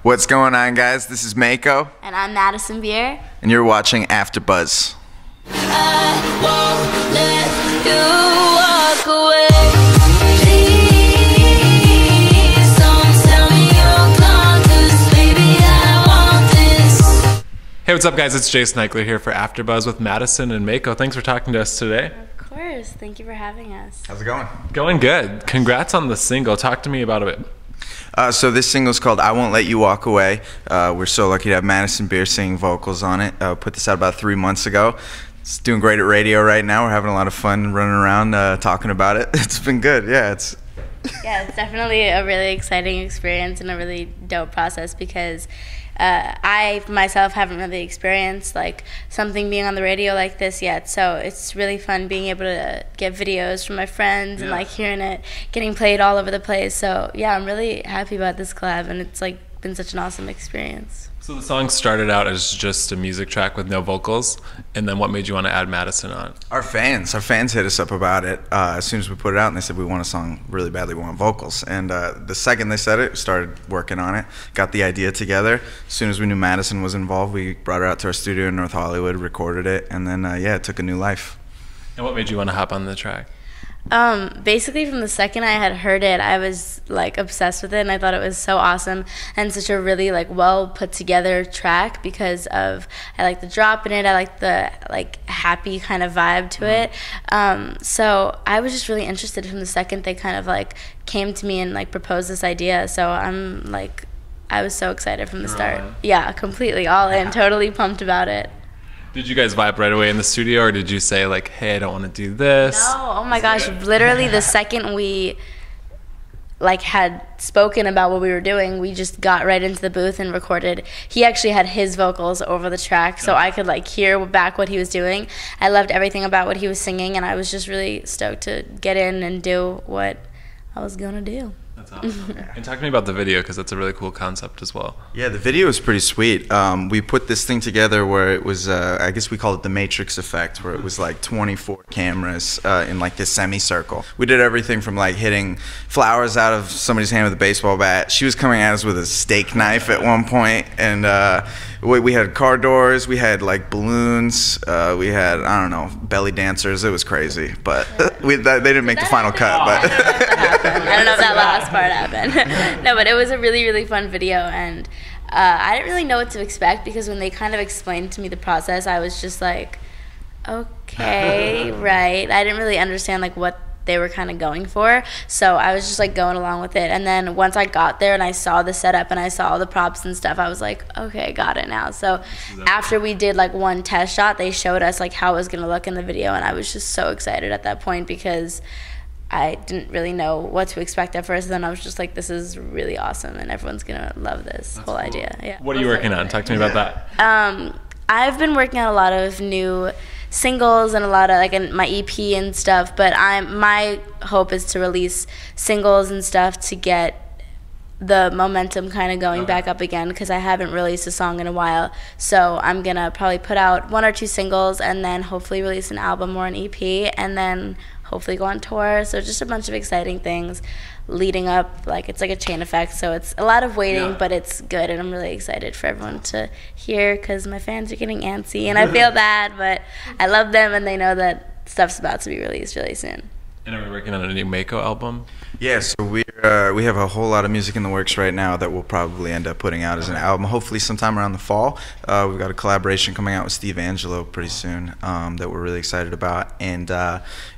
What's going on, guys? This is Mako. And I'm Madison Beer. And you're watching AfterBuzz. I won't let you walk away. Please don't tell me you're gone, 'cause baby I want this. Hey, what's up, guys? It's Jason Ikeler here for AfterBuzz with Madison and Mako. Thanks for talking to us today. Of course. Thank you for having us. How's it going? Going good. Congrats on the single. Talk to me about it. So this single's called I Won't Let You Walk Away. We're so lucky to have Madison Beer singing vocals on it. Put this out about 3 months ago. It's doing great at radio right now. We're having a lot of fun running around talking about it. It's been good. Yeah, it's definitely a really exciting experience and a really dope process because I myself haven't really experienced like something being on the radio like this yet, so it's really fun being able to get videos from my friends and like hearing it getting played all over the place. So yeah, I'm really happy about this collab, and it's like been such an awesome experience. So the song started out as just a music track with no vocals, and then what made you want to add Madison on? Our fans hit us up about it as soon as we put it out, and they said we want a song really badly, we want vocals. And the second they said it, we started working on it, got the idea together. As soon as we knew Madison was involved, we brought her out to our studio in North Hollywood, recorded it, and then yeah, it took a new life. And what made you want to hop on the track? Basically from the second I had heard it, I was like obsessed with it, and I thought it was so awesome and such a really like well put together track because of I like the drop in it, I like the like happy kind of vibe to it. So I was just really interested from the second they kind of like came to me and like proposed this idea. So I was so excited from the start. Yeah, completely all in, totally pumped about it. Did you guys vibe right away in the studio, or did you say like, hey, I don't want to do this? No, oh my gosh, literally the second we like had spoken about what we were doing, we just got right into the booth and recorded. He actually had his vocals over the track, so I could like hear back what he was doing. I loved everything about what he was singing, and I was just really stoked to get in and do what I was gonna do. That's awesome. And talk to me about the video, because that's a really cool concept as well. Yeah, the video is pretty sweet. We put this thing together where it was, I guess we call it the Matrix effect, where it was like 24 cameras in like this semicircle. We did everything from like hitting flowers out of somebody's hand with a baseball bat. She was coming at us with a steak knife at one point, and we had car doors, we had like balloons, we had, I don't know, belly dancers. It was crazy, but they didn't make the final cut. But I don't know if that last part happened. No, but it was a really, really fun video, and I didn't really know what to expect because when they kind of explained to me the process, I was just like, okay, right. I didn't really understand like what they were kind of going for, so I was just like going along with it. And then once I got there and I saw the setup and I saw all the props and stuff, I was like, okay, got it now. So after we did like one test shot, they showed us like how it was gonna look in the video, and I was just so excited at that point because I didn't really know what to expect at first. Then I was just like, this is really awesome, and everyone's gonna love this whole idea. Yeah. What are you working on? Talk to me about that. I've been working on a lot of new singles and a lot of like my EP and stuff, but my hope is to release singles and stuff to get the momentum kind of going back up again, because I haven't released a song in a while. So I'm gonna probably put out 1 or 2 singles and then hopefully release an album or an EP, and then hopefully go on tour. So just a bunch of exciting things leading up. Like it's like a chain effect, so it's a lot of waiting, but it's good, and I'm really excited for everyone to hear because my fans are getting antsy and I feel bad, but I love them and they know that stuff's about to be released really soon. And are we working on a new Mako album? yeah, so we have a whole lot of music in the works right now that we'll probably end up putting out as an album, hopefully sometime around the fall. We've got a collaboration coming out with Steve Angelo pretty soon that we're really excited about. And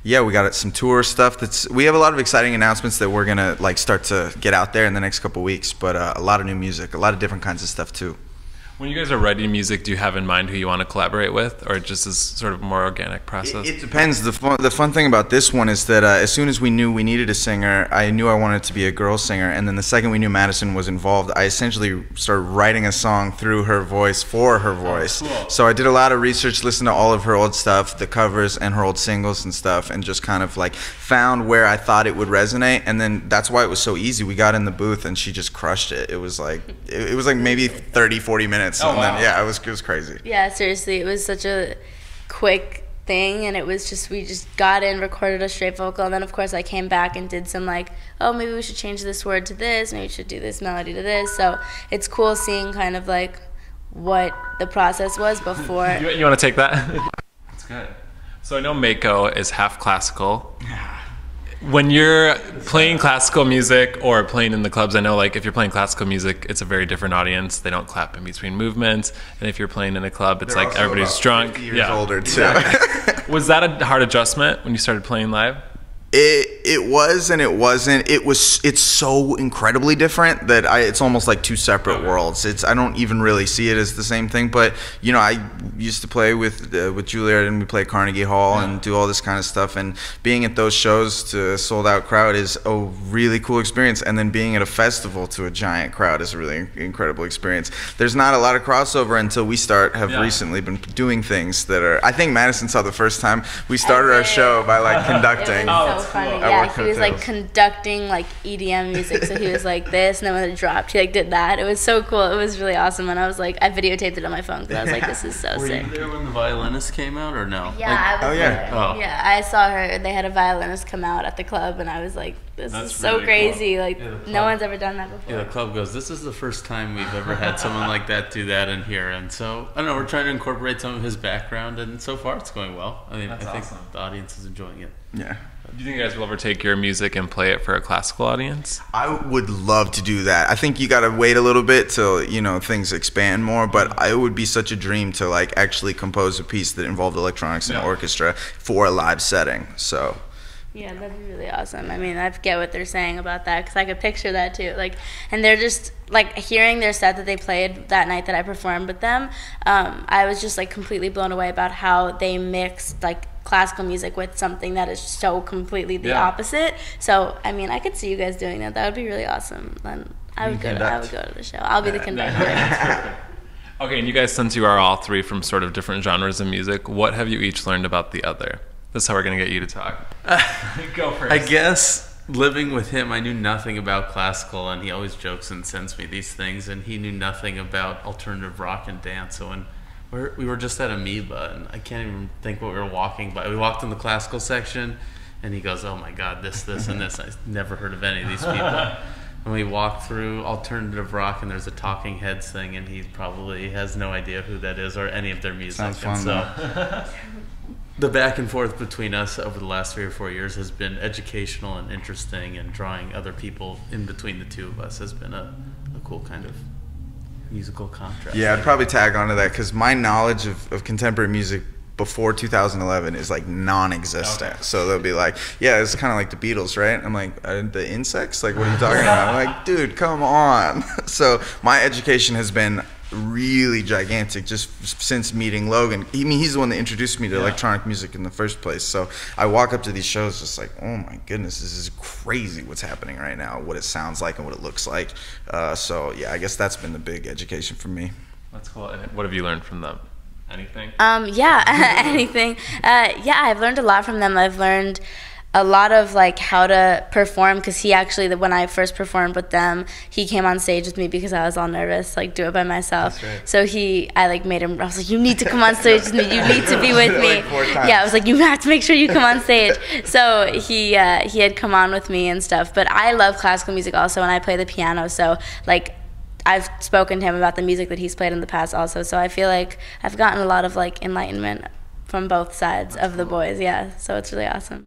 yeah, we got some tour stuff. We have a lot of exciting announcements that we're gonna like start to get out there in the next couple weeks, but a lot of new music, a lot of different kinds of stuff too. When you guys are writing music, do you have in mind who you want to collaborate with, or it just is sort of a more organic process? It depends. The fun thing about this one is that as soon as we knew we needed a singer, I knew I wanted it to be a girl singer, and then the second we knew Madison was involved, I essentially started writing a song through her voice for her voice. Oh, cool. So I did a lot of research, listened to all of her old stuff, the covers and her old singles and stuff, and just kind of like found where I thought it would resonate, and then that's why it was so easy. We got in the booth and she just crushed it. It was like maybe 30-40 minutes. Oh, and wow. then, yeah, it was crazy. Yeah, seriously, it was such a quick thing, and it was just, we just got in, recorded a straight vocal, and then of course I came back and did some like, oh, maybe we should change this word to this, maybe we should do this melody to this. So it's cool seeing kind of like what the process was before. You want to take that? That's good. So I know MAKO is half classical. When you're playing classical music or playing in the clubs, I know like if you're playing classical music, it's a very different audience. They don't clap in between movements. And if you're playing in a club, it's like everybody's drunk. 50 years older too. Was that a hard adjustment when you started playing live? It was and it wasn't. It's so incredibly different that it's almost like two separate worlds. I don't even really see it as the same thing. But you know, I used to play with Juilliard, and we play Carnegie Hall and do all this kind of stuff. And being at those shows to a sold out crowd is a really cool experience. And then being at a festival to a giant crowd is a really incredible experience. There's not a lot of crossover until we have recently been doing things that are. I think Madison saw the first time we started our show by like conducting. So funny. Yeah, he was like conducting like EDM music, so he was like this, and then when it dropped, he like did that. It was so cool. It was really awesome, and I was like, I videotaped it on my phone because I was like, this is so sick. Were you there when the violinist came out, or no? Yeah, I was there. Oh. Yeah, I saw her. They had a violinist come out at the club, and I was like, this is so really crazy. Cool. Like no one's ever done that before. Yeah, the club goes, this is the first time we've ever had someone like that do that in here, and so I don't know. We're trying to incorporate some of his background, and so far it's going well. I mean, I think the audience is enjoying it. Yeah. Do you think you guys will ever take your music and play it for a classical audience? I would love to do that. I think you gotta wait a little bit till, you know, things expand more, but it would be such a dream to like actually compose a piece that involved electronics and orchestra for a live setting. So yeah, that'd be really awesome. I mean, I get what they're saying about that, because I could picture that too. Like, and they're just like hearing their set that they played that night that I performed with them. I was just like completely blown away about how they mixed like classical music with something that is so completely the opposite. So I mean, I could see you guys doing that. That would be really awesome. Then I would go to the show. I'll be the conductor. Okay, and you guys, since you are all three from sort of different genres of music, what have you each learned about the other? This is how we're gonna get you to talk. Go first. I guess living with him, I knew nothing about classical, and he always jokes and sends me these things, and he knew nothing about alternative rock and dance. So when we were just at Amoeba, and I can't even think what we were walking by. We walked in the classical section, and he goes, "Oh my God, this, and this." I never heard of any of these people. And we walked through alternative rock, and there's a Talking Heads thing, and he probably has no idea who that is or any of their music. Sounds fun, and so the back and forth between us over the last 3 or 4 years has been educational and interesting, and drawing other people in between the two of us has been a cool kind of musical contrast. yeah, I'd probably tag onto that because my knowledge of contemporary music before 2011 is like non-existent. Okay. So they'll be like, yeah, it's kind of like the Beatles, right? I'm like, the Insects? Like, what are you talking about? I'm like, dude, come on. So my education has been really gigantic just since meeting Logan. I mean, he's the one that introduced me to electronic music in the first place. So I walk up to these shows just like, oh my goodness, this is crazy what's happening right now, what it sounds like and what it looks like. So yeah, I guess that's been the big education for me. That's cool. And what have you learned from them? Anything? Yeah, anything. Yeah, I've learned a lot from them. I've learned a lot of like how to perform, because he actually, when I first performed with them, he came on stage with me because I was all nervous, like do it by myself. Right. So I like made him, I was like, you need to come on stage with me, you need to be with me. Like yeah, I was like, you have to make sure you come on stage. So he had come on with me and stuff. But I love classical music also, and I play the piano, so like I've spoken to him about the music that he's played in the past also. So I feel like I've gotten a lot of like enlightenment from both sides of the boys. Yeah, so it's really awesome.